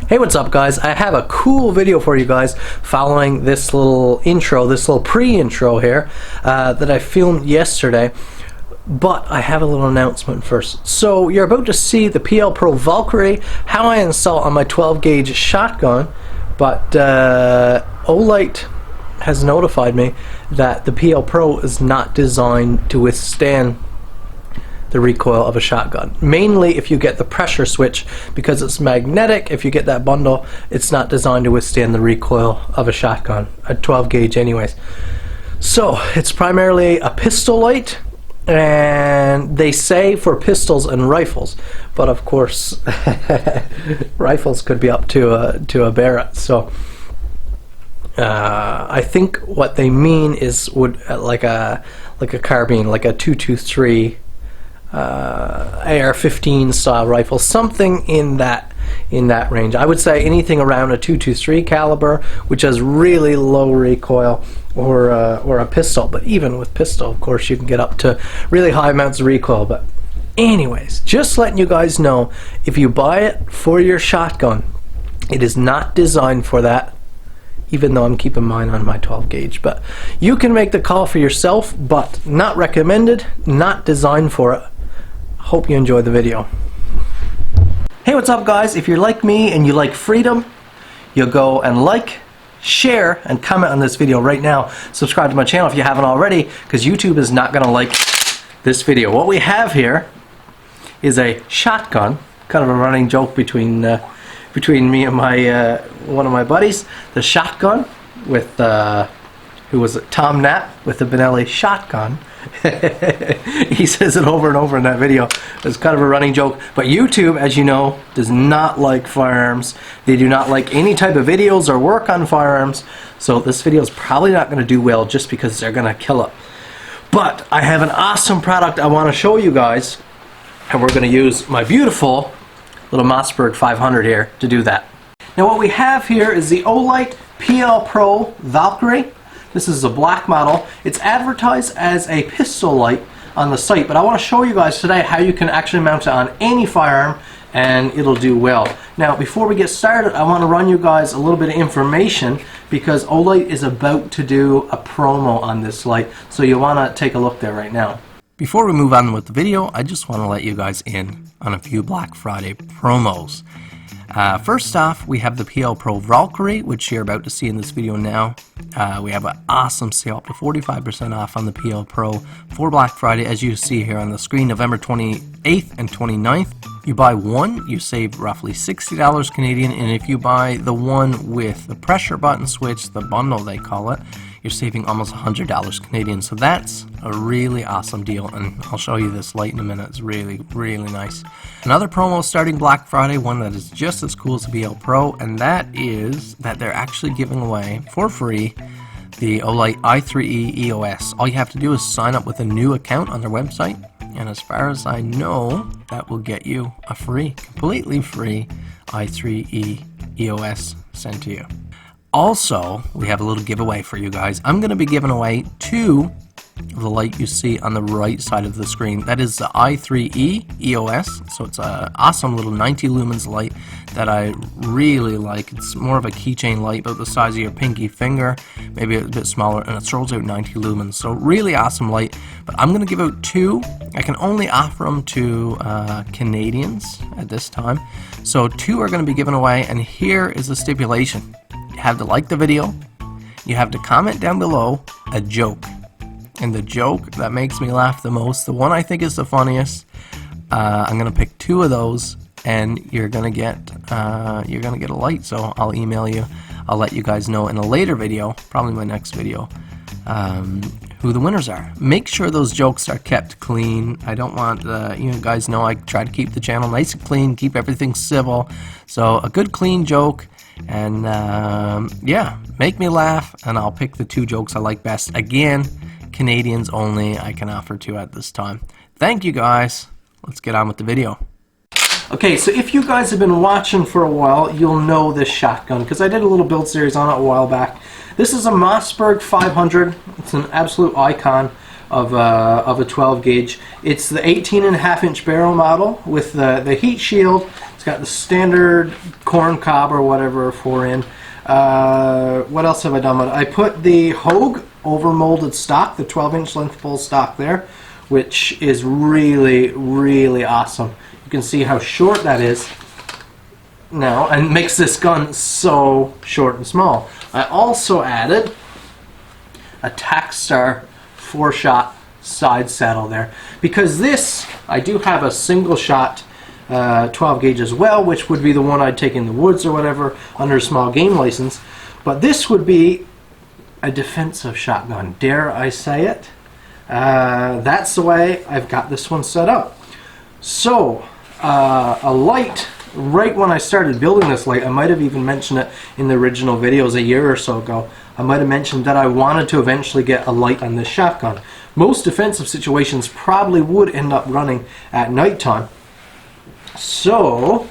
Hey, what's up guys? I have a cool video for you guys following this little intro, this little pre-intro here that I filmed yesterday. But I have a little announcement first. So you're about to see the PL Pro Valkyrie, how I install on my 12 gauge shotgun, but Olight has notified me that the PL Pro is not designed to withstand the recoil of a shotgun. Mainly if you get the pressure switch, because it's magnetic. If you get that bundle, it's not designed to withstand the recoil of a shotgun, a 12 gauge anyways. So it's primarily a pistol light, and they say for pistols and rifles, but of course rifles could be up to a Barrett. So I think what they mean is like a carbine, like a 223 AR-15 style rifle, something in that range. I would say anything around a 223 caliber, which has really low recoil, or a pistol. But even with pistol, of course, you can get up to really high amounts of recoil. But anyways, just letting you guys know, if you buy it for your shotgun, it is not designed for that, even though I'm keeping mine on my 12 gauge. But you can make the call for yourself, but not recommended, not designed for it. Hope you enjoy the video. Hey, what's up guys? If you're like me and you like freedom, you'll go and like, share, and comment on this video right now. Subscribe to my channel if you haven't already, because YouTube is not going to like this video. What we have here is a shotgun, kind of a running joke between me and my one of my buddies. The shotgun with who was it? Tom Knapp with the Benelli shotgun. He says it over and over in that video. It's kind of a running joke. But YouTube, as you know, does not like firearms. They do not like any type of videos or work on firearms. So this video is probably not going to do well, just because they're going to kill it. But I have an awesome product I want to show you guys, and we're going to use my beautiful little Mossberg 500 here to do that. Now what we have here is the Olight PL Pro Valkyrie. This is a black model. It's advertised as a pistol light on the site, but I want to show you guys today how you can actually mount it on any firearm and it'll do well. Now before we get started, I want to run you guys a little bit of information, because Olight is about to do a promo on this light, so you want to take a look there right now. Before we move on with the video, I just want to let you guys in on a few Black Friday promos. First off, we have the PL Pro Valkyrie, which you're about to see in this video now. We have an awesome sale, up to 45% off on the PL Pro for Black Friday, as you see here on the screen, November 28th and 29th. You buy one, you save roughly $60 Canadian, and if you buy the one with the pressure button switch, the bundle they call it, you're saving almost $100 Canadian. So that's a really awesome deal, and I'll show you this light in a minute. It's really, really nice. Another promo starting Black Friday, one that is just as cool as the PL Pro, and that is that they're actually giving away for free the Olight i3E EOS. All you have to do is sign up with a new account on their website, and as far as I know, that will get you a free, completely free i3E EOS sent to you. Also, we have a little giveaway for you guys. I'm going to be giving away two of the light you see on the right side of the screen. That is the i3E EOS. So it's an awesome little 90 lumens light that I really like. It's more of a keychain light, about the size of your pinky finger, maybe a bit smaller, and it throws out 90 lumens. So really awesome light. But I'm going to give out two. I can only offer them to Canadians at this time. So two are going to be given away, and here is the stipulation. You have to like the video, you have to comment down below a joke, and the joke that makes me laugh the most, the one I think is the funniest, I'm gonna pick two of those, and you're gonna get a light. So I'll email you, I'll let you guys know in a later video, probably my next video, who the winners are. Make sure those jokes are kept clean. I don't want you guys know I try to keep the channel nice and clean, keep everything civil. So a good clean joke. And yeah, make me laugh, and I'll pick the two jokes I like best. Again, Canadians only, I can offer two at this time. Thank you guys. Let's get on with the video. Okay, so if you guys have been watching for a while, you'll know this shotgun, because I did a little build series on it a while back. This is a Mossberg 500. It's an absolute icon of a 12 gauge. It's the 18.5-inch barrel model with the heat shield. It's got the standard corn cob or whatever 4-in. What else have I done with it? I put the Hogue over molded stock, the 12-inch length pull stock there, which is really, really awesome. You can see how short that is now, and makes this gun so short and small. I also added a Tacstar 4-shot side saddle there, because this, I do have a single shot 12 gauge as well, which would be the one I'd take in the woods or whatever under a small game license, but this would be a defensive shotgun, dare I say it. That's the way I've got this one set up. So Olight, right when I started building this light, I might have even mentioned it in the original videos a year or so ago, I might have mentioned that I wanted to eventually get a light on this shotgun. Most defensive situations probably would end up running at nighttime, so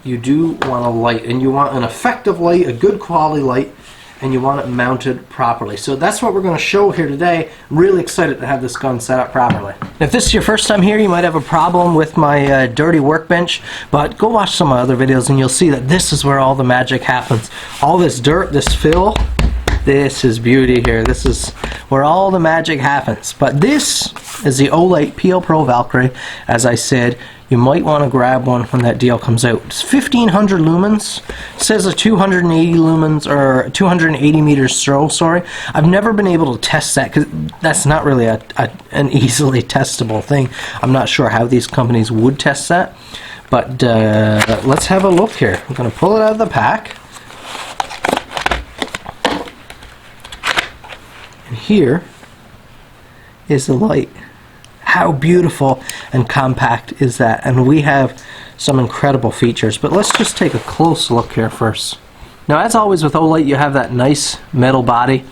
you do want a light, and you want an effective light, a good quality light, and you want it mounted properly. So that's what we're going to show here today. I'm really excited to have this gun set up properly. If this is your first time here, you might have a problem with my dirty workbench, but go watch some of my other videos and you'll see that this is where all the magic happens. All this dirt, this fill, this is beauty here. This is where all the magic happens. But this is the Olight PL Pro Valkyrie. As I said, you might want to grab one when that deal comes out. It's 1500 lumens. It says a 280 lumens, or 280 meters throw, sorry. I've never been able to test that because that's not really an easily testable thing. I'm not sure how these companies would test that. But let's have a look here. I'm going to pull it out of the pack. And here is the light. How beautiful and compact is that? And we have some incredible features, but let's just take a close look here first. Now, as always with Olight, you have that nice metal body.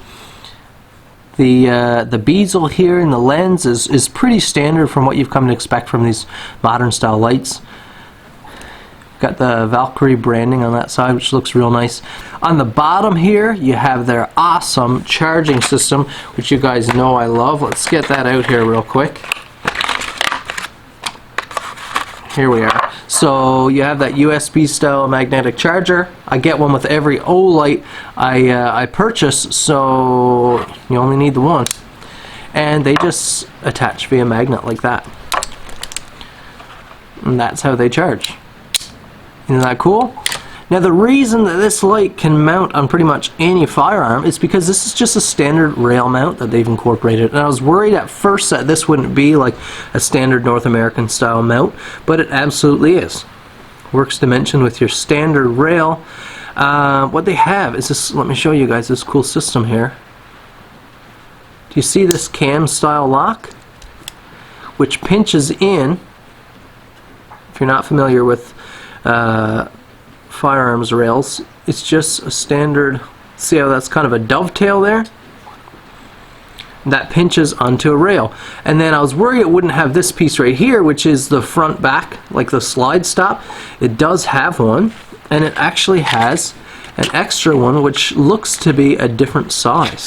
The bezel here in the lens is pretty standard from what you've come to expect from these modern style lights. Got the Valkyrie branding on that side, which looks real nice. On the bottom here, you have their awesome charging system, which you guys know I love. Let's get that out here real quick. Here we are. So you have that USB style magnetic charger. I get one with every Olight I purchase, so you only need the one. And they just attach via magnet like that. And that's how they charge. Isn't that cool? Now, the reason that this light can mount on pretty much any firearm is because this is just a standard rail mount that they've incorporated. And I was worried at first that this wouldn't be like a standard North American style mount, but it absolutely is. Works dimension with your standard rail. What they have is this, let me show you guys this cool system here. Do you see this cam style lock? Which pinches in, if you're not familiar with firearms rails, it's just a standard, see how that's kind of a dovetail there? That pinches onto a rail. And then I was worried it wouldn't have this piece right here, which is the front back, like the slide stop. It does have one, and it actually has an extra one which looks to be a different size.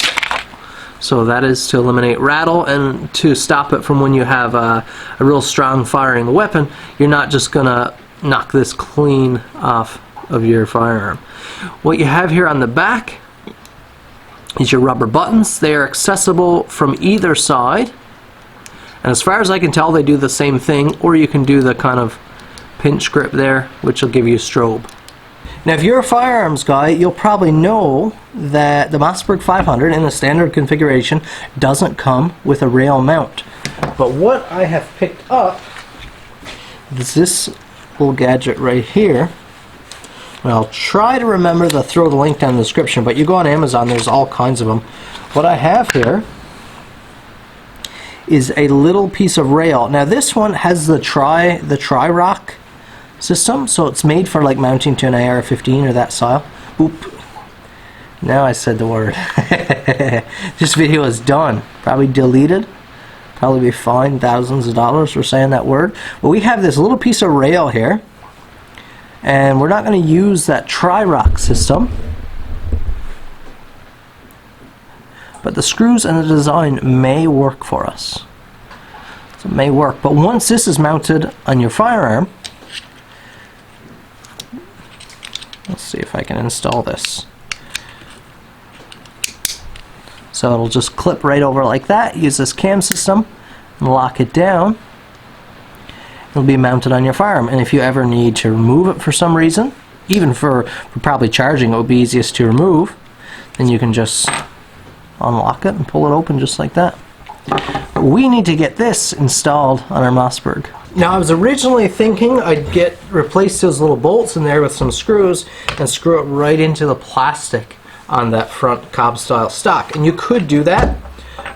So that is to eliminate rattle and to stop it from when you have a real strong firing weapon. You're not just gonna knock this clean off of your firearm. What you have here on the back is your rubber buttons. They are accessible from either side, and as far as I can tell, they do the same thing, or you can do the kind of pinch grip there, which will give you a strobe. Now, if you're a firearms guy, you'll probably know that the Mossberg 500 in the standard configuration doesn't come with a rail mount. But what I have picked up is this little gadget right here. Well, I'll try to remember to throw the link down in the description, but you go on Amazon, there's all kinds of them. What I have here is a little piece of rail. Now, this one has the tri-rock system, so it's made for like mounting to an AR-15 or that style. Oop. Now I said the word. This video is done. Probably deleted. Probably be fined thousands of dollars for saying that word. But we have this little piece of rail here, and we're not going to use that tri-rock system, but the screws and the design may work for us. So it may work, but once this is mounted on your firearm, Let's see if I can install this. So it'll just clip right over like that. Use this cam system and lock it down. It'll be mounted on your firearm, and if you ever need to remove it for some reason, even for probably charging, it would be easiest to remove, then you can just unlock it and pull it open just like that. We need to get this installed on our Mossberg. Now, I was originally thinking I'd replace those little bolts in there with some screws and screw it right into the plastic on that front Cobb style stock, and you could do that.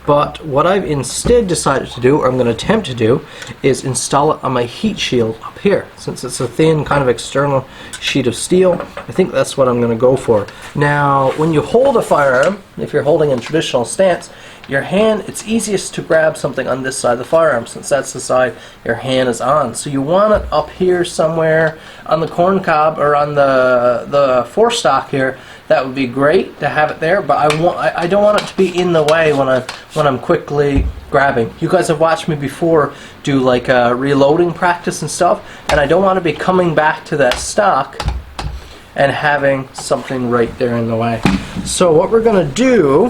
But what I've instead decided to do, or I'm going to attempt to do, is install it on my heat shield up here. Since it's a thin kind of external sheet of steel, I think that's what I'm going to go for. Now, when you hold a firearm, if you're holding in traditional stance, your hand, it's easiest to grab something on this side of the firearm, since that's the side your hand is on. So you want it up here somewhere on the corn cob or on the forestock here. That would be great to have it there, but I don't want it to be in the way when I'm quickly grabbing. You guys have watched me before do like reloading practice and stuff, and I don't want to be coming back to that stock and having something right there in the way. So what we're going to do,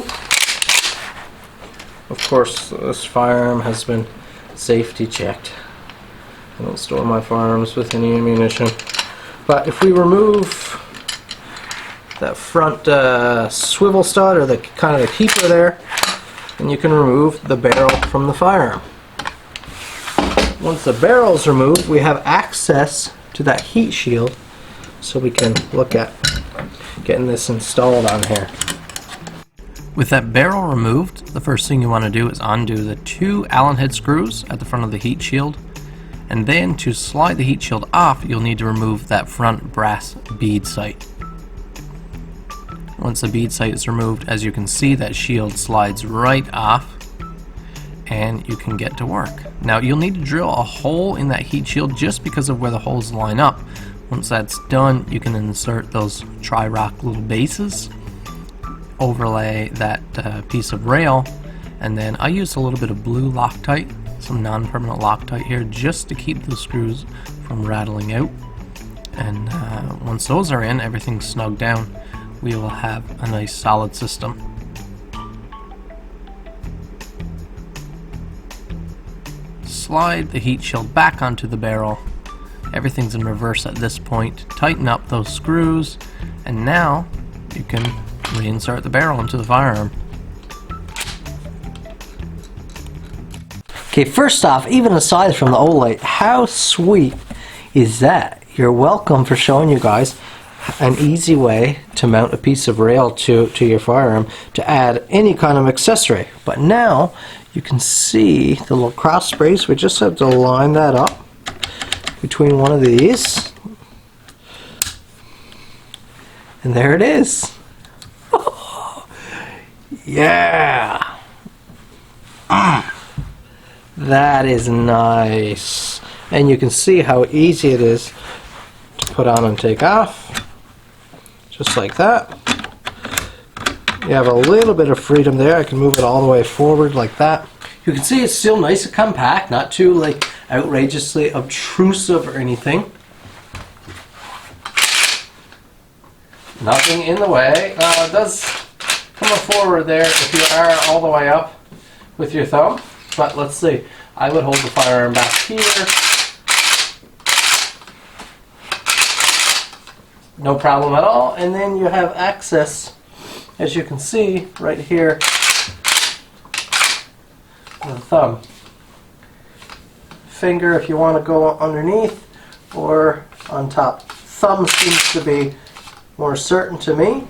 of course, this firearm has been safety checked. I don't store my firearms with any ammunition. But if we remove that front swivel stud, or the kind of the keeper there, and you can remove the barrel from the firearm. Once the barrel is removed, we have access to that heat shield, so we can look at getting this installed on here. With that barrel removed, the first thing you want to do is undo the 2 Allen head screws at the front of the heat shield, and then to slide the heat shield off, you'll need to remove that front brass bead sight. Once the bead sight is removed, as you can see, that shield slides right off and you can get to work. Now, you'll need to drill a hole in that heat shield just because of where the holes line up. Once that's done, you can insert those tri-rock little bases, overlay that piece of rail, and then I use a little bit of blue Loctite, some non-permanent Loctite here, just to keep the screws from rattling out. And once those are in, everything's snugged down, we will have a nice solid system. Slide the heat shield back onto the barrel. Everything's in reverse at this point. Tighten up those screws, and now you can reinsert the barrel into the firearm. Okay, first off, even aside from the Olight, how sweet is that? You're welcome for showing you guys an easy way to mount a piece of rail to your firearm to add any kind of accessory. But now you can see the little cross brace. We just have to line that up between one of these, and there it is. Oh, yeah, that is nice. And you can see how easy it is to put on and take off, just like that. You have a little bit of freedom there. I can move it all the way forward like that. You can see it's still nice and compact, not too like outrageously obtrusive or anything. Nothing in the way. It does come forward there if you are all the way up with your thumb. But let's see. I would hold the firearm back here. No problem at all. And then you have access, as you can see right here, the thumb. Finger if you want to go underneath or on top. Thumb seems to be more certain to me.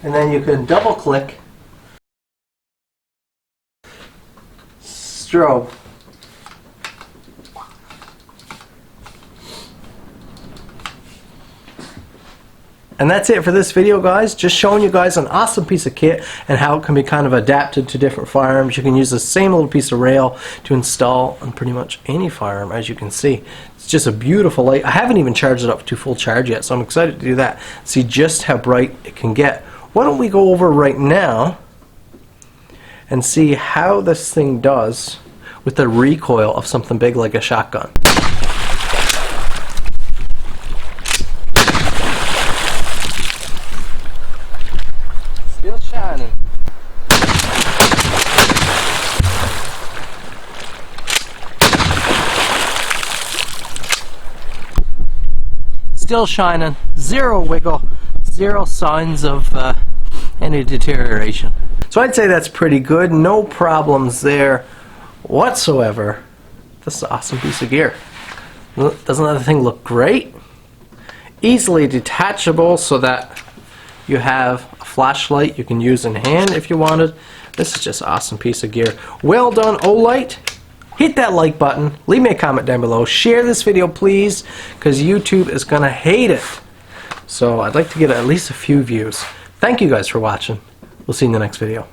And then you can double click strobe. And that's it for this video, guys. Just showing you guys an awesome piece of kit and how it can be kind of adapted to different firearms. You can use the same little piece of rail to install on pretty much any firearm, as you can see. It's just a beautiful light. I haven't even charged it up to full charge yet, so I'm excited to do that. See just how bright it can get. Why don't we go over right now and see how this thing does with the recoil of something big like a shotgun. still shining, zero wiggle, zero signs of any deterioration. So I'd say that's pretty good, no problems there whatsoever. This is an awesome piece of gear. Doesn't that thing look great? Easily detachable so that you have a flashlight you can use in hand if you wanted. This is just an awesome piece of gear. Well done, Olight. Hit that like button, leave me a comment down below, share this video please, because YouTube is going to hate it. So I'd like to get at least a few views. Thank you guys for watching. We'll see you in the next video.